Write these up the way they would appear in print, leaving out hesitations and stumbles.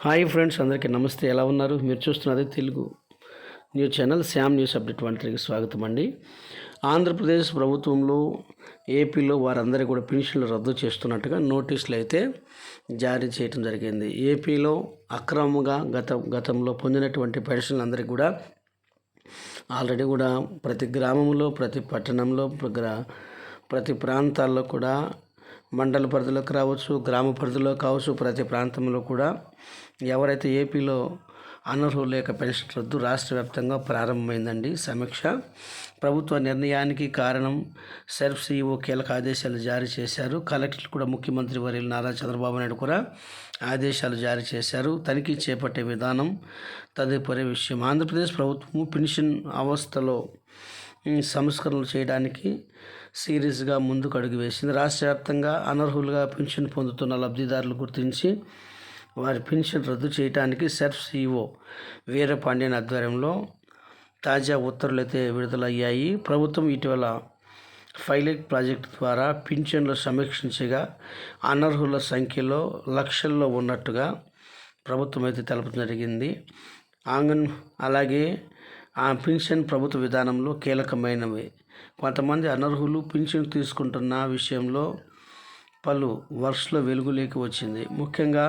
Hi friends, అందరికీ నమస్తే. ఎలా ఉన్నారు? మీరు చూస్తున్నది Telugu news channel Shyam news update 1కి స్వాగతం అండి. ఆంధ్రప్రదేశ్ ప్రభుత్వంలో ఏపీలో వారందరూ కూడా పెన్షన్లు రద్దు చేస్తున్నట్టుగా నోటీసులు అయితే జారీ చేయడం జరిగింది. ఏపీలో అక్రమంగా గతంలో పొందినటువంటి పెన్షన్లు అందరికీ కూడా ఆల్రెడీ కూడా ప్రతి గ్రామంలో, ప్రతి పట్టణంలో, ప్రతి ప్రాంతాల్లో కూడా మండల పరిధిలోకి రావచ్చు, గ్రామ పరిధిలో కావచ్చు, ప్రతి ప్రాంతంలో కూడా ఎవరైతే ఏపీలో అనర్హులు లేక పెన్షన్ రద్దు రాష్ట్ర వ్యాప్తంగా ప్రారంభమైందండి సమీక్ష. ప్రభుత్వ నిర్ణయానికి కారణం సెర్ఫ్ సీఈఓ కీలక ఆదేశాలు జారీ చేశారు. కలెక్టర్లు కూడా ముఖ్యమంత్రి వర్యులు నారా చంద్రబాబు నాయుడు కూడా ఆదేశాలు జారీ చేశారు. తనిఖీ చేపట్టే విధానం తదుపరి విషయం. ఆంధ్రప్రదేశ్ ప్రభుత్వం పెన్షన్ అవస్థలో సంస్కరణలు చేయడానికి సీరియస్గా ముందుకు అడుగు వేసింది. రాష్ట్ర వ్యాప్తంగా అనర్హులుగా పెన్షన్ పొందుతున్న లబ్ధిదారులు గుర్తించి వారి పెన్షన్ రద్దు చేయడానికి సెర్ఫ్ సీఈఓ వీరపాండ్యన్ ఆధ్వర్యంలో తాజా ఉత్తర్వులు అయితే విడుదలయ్యాయి. ప్రభుత్వం ఇటీవల పైలట్ ప్రాజెక్టు ద్వారా పింఛన్లు సమీక్షించగా అనర్హుల సంఖ్యలో లక్షల్లో ఉన్నట్టుగా ప్రభుత్వం అయితే తెలపడం జరిగింది. అలాగే ఆ పింఛన్ ప్రభుత్వ విధానంలో కీలకమైనవి. కొంతమంది అనర్హులు పింఛన్ తీసుకుంటున్న విషయంలో పలు వర్క్స్లో వెలుగులోకి వచ్చింది. ముఖ్యంగా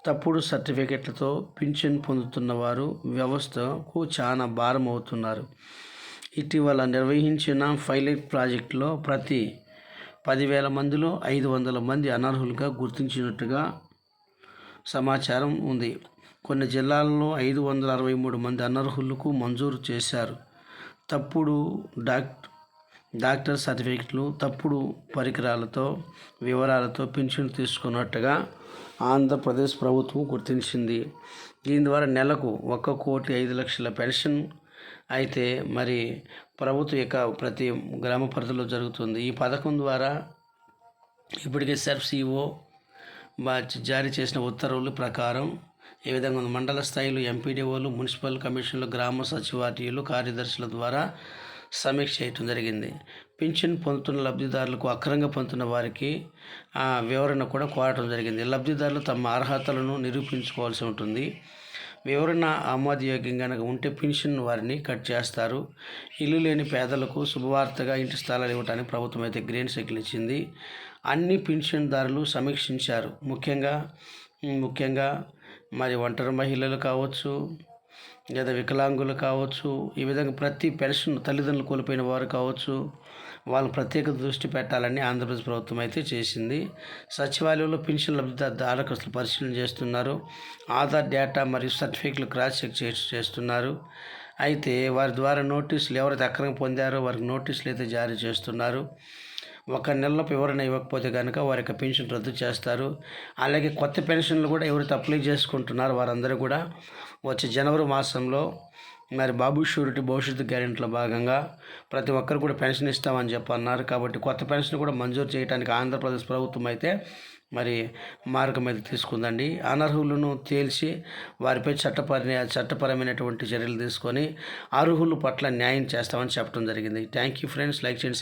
తప్పుడు సర్టిఫికెట్లతో పింఛన్ పొందుతున్న వారు వ్యవస్థకు చాలా భారం అవుతున్నారు. ఇటీవల నిర్వహించిన పైలట్ ప్రాజెక్టులో ప్రతి 10,000 మందిలో 500 మంది అనర్హులుగా గుర్తించినట్టుగా సమాచారం ఉంది. కొన్ని జిల్లాల్లో 563 మంది అనర్హులకు మంజూరు చేశారు. తప్పుడు డాక్టర్ సర్టిఫికెట్లు, తప్పుడు పరికరాలతో వివరాలతో పెన్షన్ తీసుకున్నట్టుగా ఆంధ్రప్రదేశ్ ప్రభుత్వం గుర్తించింది. దీని ద్వారా నెలకు 1,05,00,000 పెన్షన్ అయితే మరి ప్రభుత్వం ప్రతి గ్రామ పరిధిలో జరుగుతుంది. ఈ పథకం ద్వారా ఇప్పటికే సెర్ఫ్ సీఈఓ జారీ చేసిన ఉత్తర్వుల ప్రకారం ఏ విధంగా మండల స్థాయిలో ఎంపీడీఓలు, మున్సిపల్ కమిషన్లు, గ్రామ సచివాలయాలు, కార్యదర్శుల ద్వారా సమీక్ష చేయటం జరిగింది. పింఛన్ పొందుతున్న లబ్ధిదారులకు, అక్రమంగా పొందుతున్న వారికి వివరణ కూడా కోరటం జరిగింది. లబ్ధిదారులు తమ అర్హతలను నిరూపించుకోవాల్సి ఉంటుంది. వివరణ ఆమోదయోగ్యంగా ఉంటే పెన్షన్ వారిని కట్ చేస్తారు. ఇల్లు లేని పేదలకు శుభవార్తగా ఇంటి స్థలాలు ఇవ్వడానికి ప్రభుత్వం అయితే గ్రీన్ సిగ్నల్ ఇచ్చింది. అన్ని పెన్షన్దారులు సమీక్షించారు. ముఖ్యంగా మరి ఒంటరి మహిళలు కావచ్చు, లేదా వికలాంగులు కావచ్చు, ఈ విధంగా ప్రతి పెన్షన్ తల్లిదండ్రులు కోల్పోయిన వారు కావచ్చు, వాళ్ళు ప్రత్యేక దృష్టి పెట్టాలని ఆంధ్రప్రదేశ్ ప్రభుత్వం అయితే చేసింది. సచివాలయంలో పెన్షన్ లబ్ధిదారు దరఖాస్తులు పరిశీలన చేస్తున్నారు. ఆధార్ డేటా మరియు సర్టిఫికెట్లు క్రాస్ చెక్ చేస్తున్నారు. అయితే వారి ద్వారా నోటీసులు ఎవరైతే అక్రమంగా పొందారో వారికి నోటీసులు అయితే జారీ చేస్తున్నారు. 1 నెలలో వివరణ ఇవ్వకపోతే కనుక వారికి పెన్షన్ రద్దు చేస్తారు. అలాగే కొత్త పెన్షన్లు కూడా ఎవరైతే అప్లై చేసుకుంటున్నారో వారందరూ కూడా వచ్చే జనవరి మాసంలో మరి బాబు షూరిటీ భవిష్యత్తు గ్యారెంటీలో భాగంగా ప్రతి ఒక్కరు కూడా పెన్షన్ ఇస్తామని అన్నారు. కాబట్టి కొత్త పెన్షన్ కూడా మంజూరు చేయడానికి ఆంధ్రప్రదేశ్ ప్రభుత్వం అయితే మరి మార్గం అయితే తీసుకుందండి. అనర్హులను తేల్చి వారిపై చట్టపరమైనటువంటి చర్యలు తీసుకొని అర్హుల పట్ల న్యాయం చేస్తామని చెప్పడం జరిగింది. Thank you friends. లైక్ చేయండి.